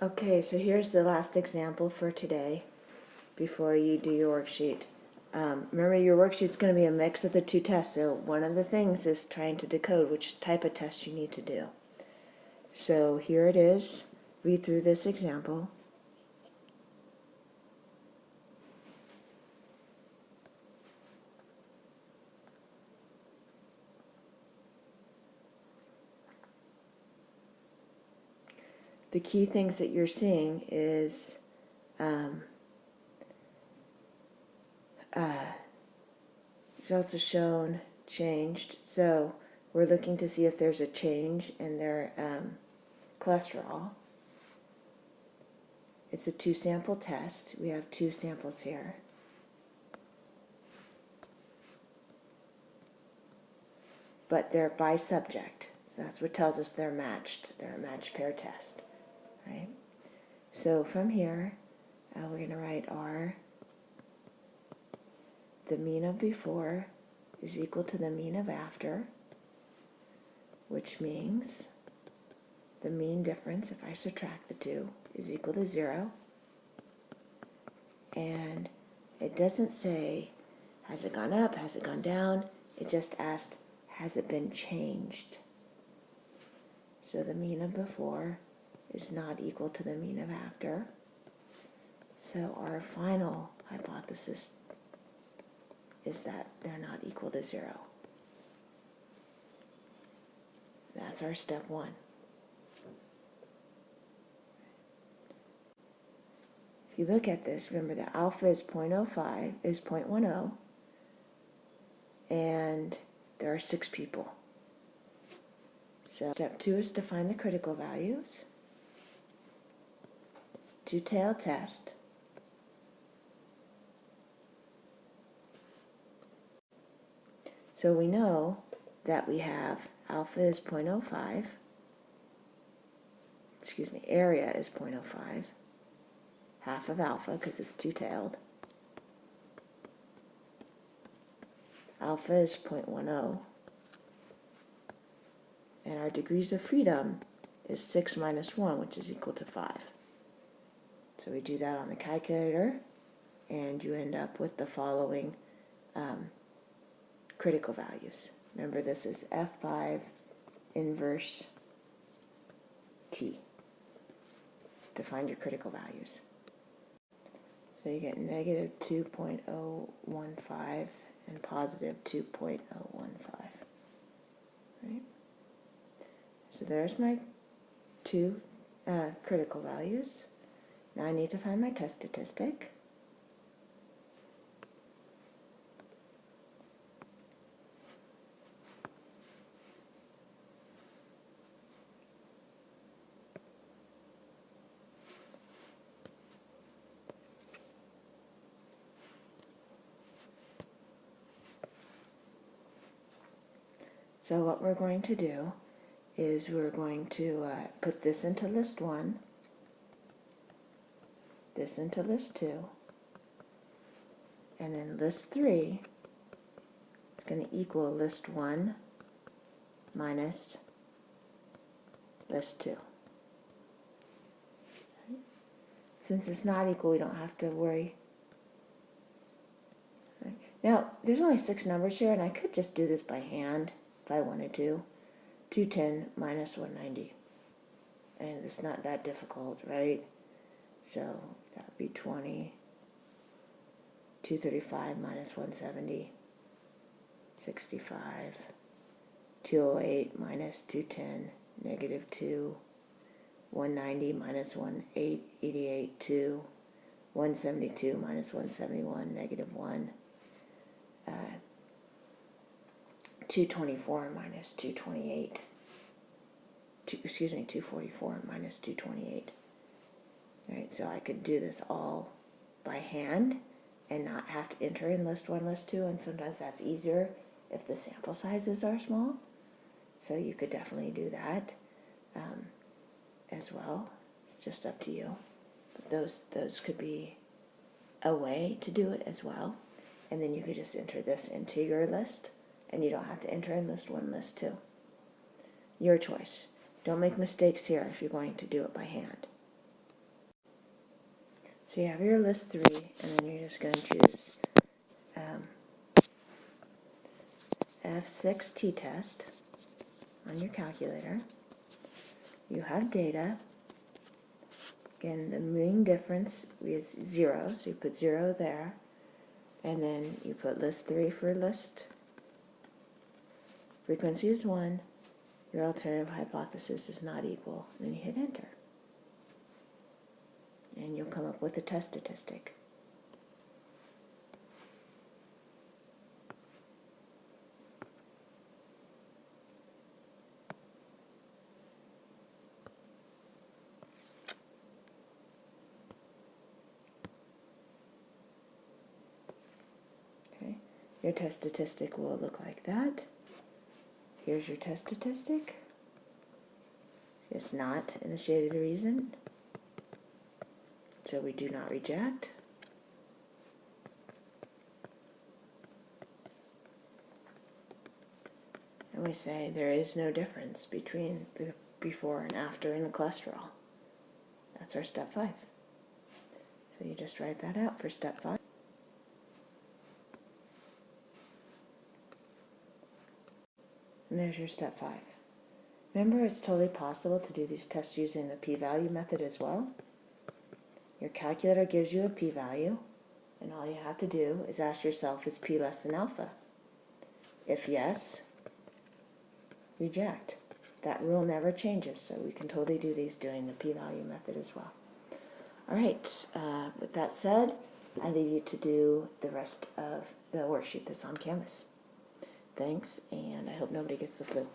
Okay, so here's the last example for today before you do your worksheet. Remember, your worksheet's going to be a mix of the two tests, so one of the things is trying to decode which type of test you need to do. So here it is. Read through this example. The key things that you're seeing is it's also shown changed. So we're looking to see if there's a change in their cholesterol. It's a 2-sample test. We have 2 samples here. But they're by subject. So that's what tells us they're matched. They're a matched pair test, right? So from here, we're going to write the mean of before is equal to the mean of after, which means the mean difference, if I subtract the two, is equal to 0. And it doesn't say, has it gone up, has it gone down? It just asked, has it been changed? So the mean of before is not equal to the mean of after. So our final hypothesis is that they're not equal to 0. That's our step 1. If you look at this, remember that alpha is 0.10, and there are 6 people. So step 2 is to find the critical values. It's a 2-tailed test. So we know that we have alpha is 0.05, area is 0.05, half of alpha because it's 2-tailed. Alpha is 0.10, and our degrees of freedom is 6 minus 1, which is equal to 5. So we do that on the calculator, and you end up with the following critical values. Remember, this is F5 inverse T to find your critical values. So you get negative 2.015 and positive 2.015. Right? So there's my 2 critical values. Now I need to find my test statistic. So what we're going to do is we're going to put this into list 1, this into list 2, and then list 3 is going to equal list 1 minus list 2. Since it's not equal, we don't have to worry. Now, there's only 6 numbers here, and I could just do this by hand if I wanted to. 210 minus 190. And it's not that difficult, right? So that would be 20. 235 minus 170. 65. 208 minus 210. Negative 2. 190 minus 188. 2. 172 minus 171. Negative 1. 224 minus 228. 244 minus 228. All right, so I could do this all by hand and not have to enter in list 1, list 2, and sometimes that's easier if the sample sizes are small. So you could definitely do that as well. It's just up to you. But those could be a way to do it as well. And then you could just enter this into your list, and you don't have to enter in list 1, list 2. Your choice. Don't make mistakes here if you're going to do it by hand. So you have your list 3, and then you're just going to choose F6 t-test on your calculator. You have data. Again, the mean difference is 0, so you put 0 there. And then you put list 3 for list. Frequency is 1. Your alternative hypothesis is not equal. Then you hit enter. And you'll come up with a test statistic. Okay. Your test statistic will look like that. Here's your test statistic. It's not in the shaded region, so we do not reject. And we say there is no difference between the before and after in the cholesterol. That's our step 5. So you just write that out for step 5. And there's your step 5. Remember, it's totally possible to do these tests using the p-value method as well. Your calculator gives you a p-value, and all you have to do is ask yourself, is p less than alpha? If yes, reject. That rule never changes, so we can totally do these doing the p-value method as well. All right, with that said, I leave you to do the rest of the worksheet that's on Canvas. Thanks, and I hope nobody gets the flu.